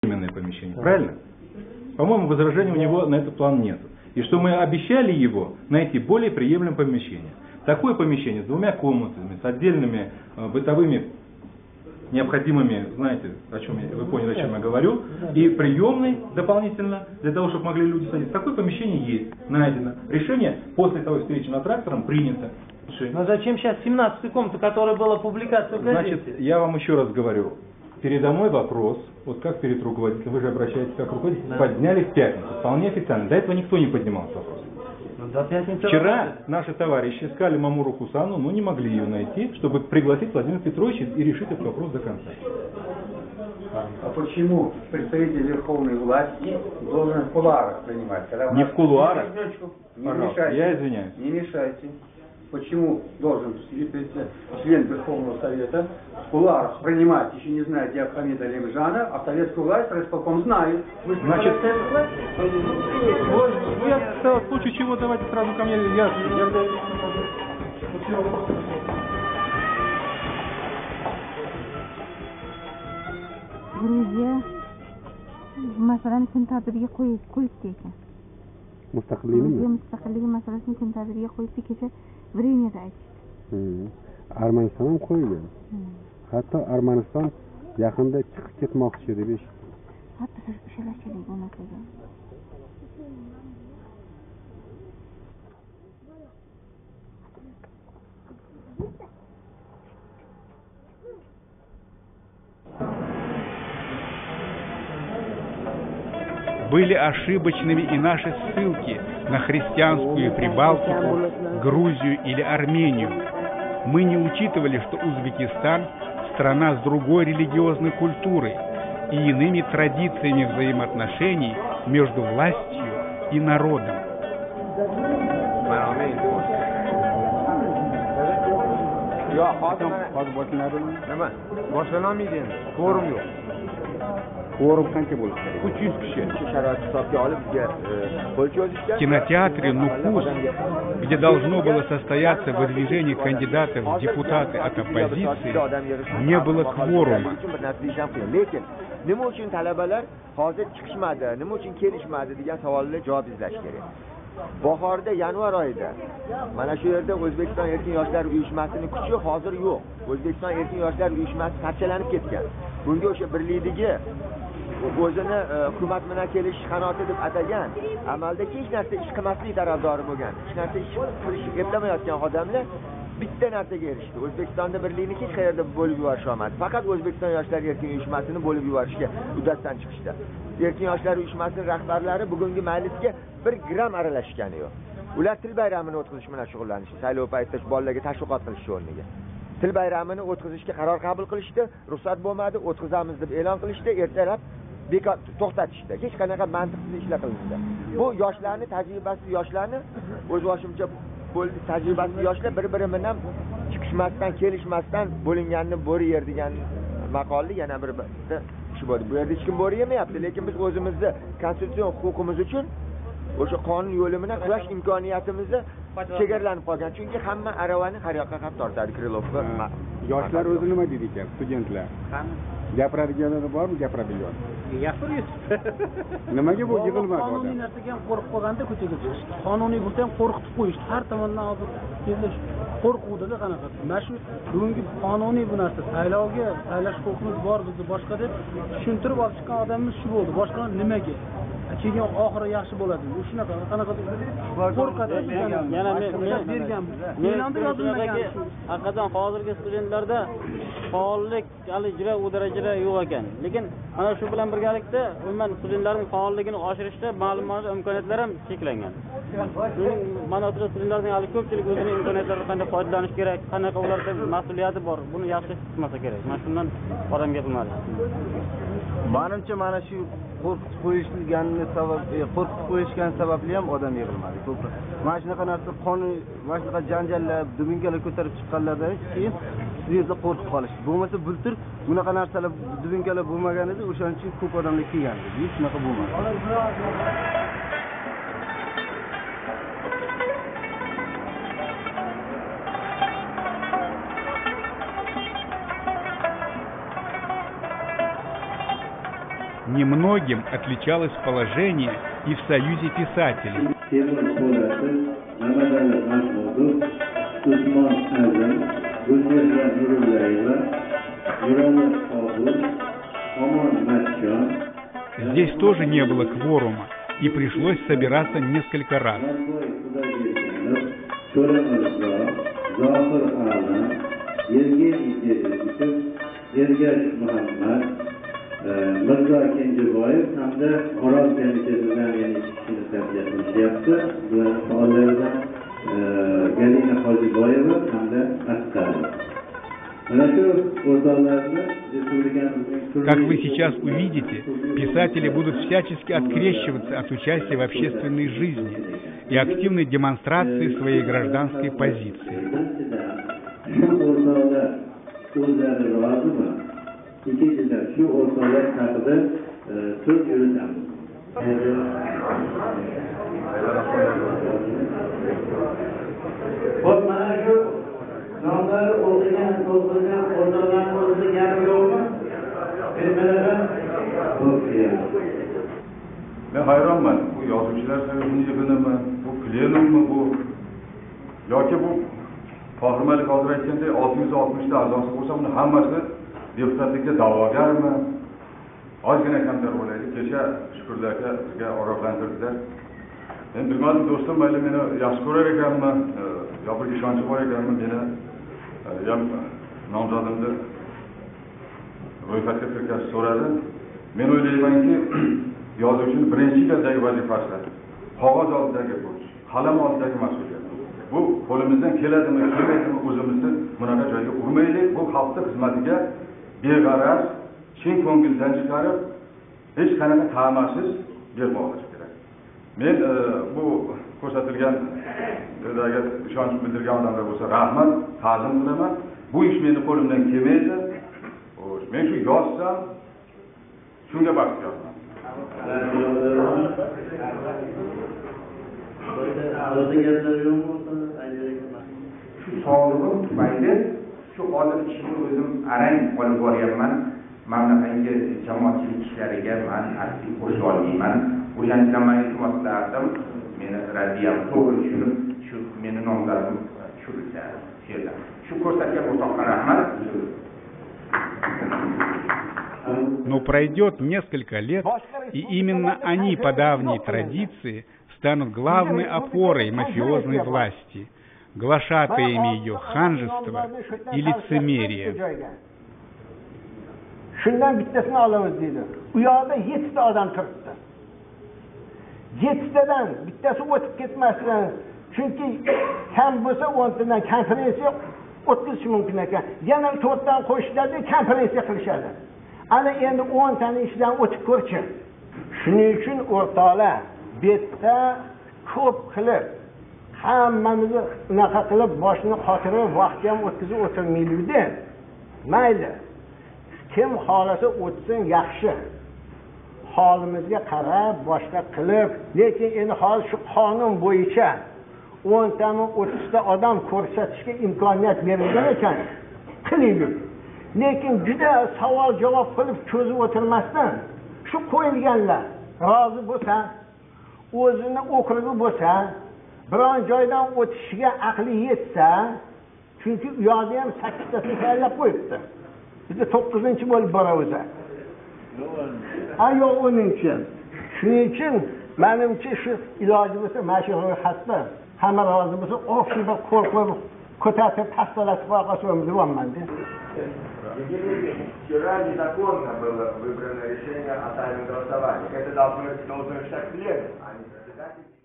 временное помещение, правильно? По-моему, возражений у него на этот план нет. И что мы обещали его найти более приемлемое помещение. Такое помещение с 2 комнатами, с отдельными бытовыми необходимыми, знаете, вы поняли, о чем я говорю, и приемной дополнительно, для того, чтобы могли люди садиться. Такое помещение есть, найдено. Решение после того встречи над трактором принято. Но зачем сейчас 17-ю комнату, которая была публикация в газете? Значит, я вам еще раз говорю. Передо мной вопрос, вот как перед руководителем, вы же обращаетесь как руководитель, да. Подняли в пятницу, вполне официально. До этого никто не поднимал этот вопрос. Вчера наши товарищи искали Мамуру Хусану, но не могли ее найти, чтобы пригласить Владимира Петровича и решить этот вопрос до конца. А почему представитель верховной власти должен в кулуарах принимать? Не в кулуарах? Не мешайте. Я извиняюсь. Не мешайте. Почему должен член Верховного Совета в кулуарах принимать, еще не знает Диапхамида Алимжана, а советскую власть райисполком знает? Значит, в случае чего давайте сразу ко мне. Грузия masalani kun tadbirga qo'yibdi ekan. Mustaqilligi masalasini kun tadbirga qo'yibdi, kecha Vremiyada aytishdi. Armaniston ham qo'ygan. Hatto Armaniston yaqinda chiqib ketmoqchi deb eshitdim. Hatto siz ushalashchilik bo'lmagan. Были ошибочными и наши ссылки на христианскую Прибалтику, Грузию или Армению. Мы не учитывали, что Узбекистан – страна с другой религиозной культурой и иными традициями взаимоотношений между властью и народом. В кинотеатре «Нукус», где должно было состояться выдвижение кандидатов в депутаты от оппозиции, не было кворума. Nima uchun talabalar hozir chiqishmadi, nima uchun kelishmadi degan savollarga javob izlash kerak. Bahorda, yanvar oyida mana shu yerda O'zbekiston erkin yoshlar uyushmasining kuchi hozir yo'q. O'zbekiston erkin yoshlar uyushmasi parchalanib ketgan. Bunga o'sha birlikligi o'zini hukumat bilan kelish qanoti deb atagan, amalda hech narsa ish qilmaslik tarafdori bo'lgan, hech narsa ish qilishni eplamayotgan odamlar bitta narsaga erishdi. O'zbekistonda birlikni hech qayerda bo'lib yuborish olmadi. Faqat O'zbekiston yoshlar erkin uyushmasini bo'lib yuborishga uddasidan chiqishdi. Erkin yoshlar uyushmasining rahbarlari bugungi majlisga 1 gram aralashgani yo'q. Ular til bayramini o'tkazish bilan shug'ullanishdi. Saylov paytida bolalarga tashviqot qilish o'rniga. Til bayramini o'tkazishga qaror qabul qilishdi, ruxsat bo'lmadi, o'tkazamiz deb e'lon qilishdi, ertalab bekor to'xtatishdi. Hech qanaqa mantiqsiz ishlar qilindi. Bu yoshlarni tajribasiz yoshlarni o'z boshimcha bo'ldi, tajribasiz yoshlar bir-biri bilan chiqishmasdan, kelishmasdan bo'linganni bo'ri yer degan maqolni yana bir shu bo'ldi. Bu yerda hech kim bo'ri yemayapti, lekin biz o'zimizni konstitutsion huquqimiz uchun o'sha qonun yo'li bilan kurash imkoniyatimizni chegaralanib qolgan. Chunki hamma aravani har yoqqa qarab tortadi Krilovga. Yoshlar o'zi nima deydi ekan, studentlar? Gapiradiganlar bormi, gapiradigan? Nimaga bu yig'ilmadi odam? Qonuniy narsaga ham qo'rqib qolganda ko'chaga chiqishdi. Qonuniy bo'lsa ham qo'rqitib qo'yishdi. Har tomondan hozir qo'rquvda qanaqa. Mana shu bugungi qonuniy bu narsa saylovga saylash huquqimiz bor bizni boshqa deb tushuntirib olib chiqqan odamimiz shu bo'ldi. Boshqa nimaga? Keyin oxiri yaxshi bo'ladi. U shunaqa qanaqa qo'rqadi. Yana men haqiqatan hozirgi studentlarda faollik hali juda u darajada yo'q ekan. Lekin mana shu bilan birgalikda umuman studentlarning faolligini oshirishda ma'lumot imkoniyatlari ham cheklangan. Mana o'sha studentlarning hali ko'pchilik o'zining imkoniyatlaridan qanday foydalanish kerak, qanaqa ularda mas'uliyati bor, buni yaxshi his qilmasa kerak. Mana shundan odam gapirmadi. Menimcha mana shu qo'rqitib qo'yishganini qo'rqitib qo'yishgan sababli ham odam yig'ilmadi. Ko'proq mana shunaqa narsa qonun, mana shunaqa janjallar, dubinkalar ko'tarib chiqqanlardan keyin shu yerda qo'rqib qolishdi. Bo'lmasa bultur bunaqa narsalar, dubinkalar bo'lmagan edi, o'shaning uchun ko'p odamlar kelgandi. Hech shunaqa bo'lmadi. немногим отличалось положение и в Союзе писателей. Здесь тоже не было кворума, и пришлось собираться несколько раз. Как вы сейчас увидите, писатели будут всячески открещиваться от участия в общественной жизни и активной демонстрации своей гражданской позиции. Ben hayranman. Bu yazıcılar sayısını yığınımı, bu plenummu bu. Yoki bu Fahrimalik hozir aytgandek 660 ta a'zosi bo'lsa, buni hammasi deputatlikka da'vogarmi? Ozgina kamtar bo'laylik. Kecha Shukurlar aka bizga ogohlantirdilar. Men bilmadim, do'stim mayli meni yaxshi ko'rar ekanmi, yo bir ishonchi bor ekanmi, meni ham nomzodimni ro'yxatga kirgazib so'radi. Men o'ylaymanki, yozuvchining birinchi galdagi vazifasi qog'oz oldidagi bo'lish, qalam oldidagi mas'uliyat. Bu qo'limizdan keladimi, kelmaydimi, o'zimizni bunaqa joyga urmaylik. Bu xalqning xizmatiga beg'araz, chin ko'ngildan chiqarib, hech qanaqa ta'masiz bermoqimiz kerak. Men bu ko'rsatilgan agar ishonch bildirgan odamlar bo'lsa, rahmat, ta'zim qilaman. Bu ish meni qo'limdan kelmaydi. Men shu yozsam, shunga baxtiyorman. Shu sog'lig'im tufayli shu hozir ishni o'zim arang olib boryapman. Mana bunaqangi jamoatchilik ishlariga men aktiv qo'shila olmayman. O'shaning uchun men iltimos qilardim. Meni radiyam to'g'ri tushunib, shu meni nomlarim tushirilsa, she'rlar. Shu ko'rsatgan o'rtoqqa rahmat. Но пройдет несколько лет, и именно они по давней традиции станут главной опорой мафиозной власти, глашатаями ее ханжества и лицемерия. Shundan bittasini olamiz dedi. U yoqda 7 ta odam turibdi. 7 tadan bittasi o'tib ketmasdan, chunki kam bo'lsa 10 tadan konferensiya o'tkazish mumkin ekan. Yana 4 tadan qo'shishadi, konferensiya qilishadi. Ana endi 10 tani ishdan o'tib ko'rchi. Shuning uchun o'rtoqlar betda ko'p qilib hammamizni unaqa qilib boshini qotirib vaqt ham o'tkazib o'tirmaylikda. Mayli. Kim xolasa o'tsin yaxshi. Holimizga qarab boshqa qilib, lekin endi hozir shu qonun bo'yicha 10 tani 30 ta odam ko'rsatishga imkoniyat berilgan ekan. Qiling. Lekin juda savol javob qilib cho'zib o'tirmasdan shu qo'yilganlar rozi bo'lsa, o'zini okrugi bo'lsa, biron joydan o'tishiga aqli yetsa, chunki u yoqda ham 8 tasini tayyorlab qo'yibdi. Biz 9-chi bo'lib boramiz. Yo'q 10-chi. Shuning uchun menimcha shu iloji bo'lsa, mana shu ro'yxatda hamma rozi bo'lsa, o'xshi bir qo'rqib ko'tarib tastalatib qo'yganman. Вчера незаконно было выбрано решение о тайном голосовании. Это должно быть шаг вперед, а не председатель.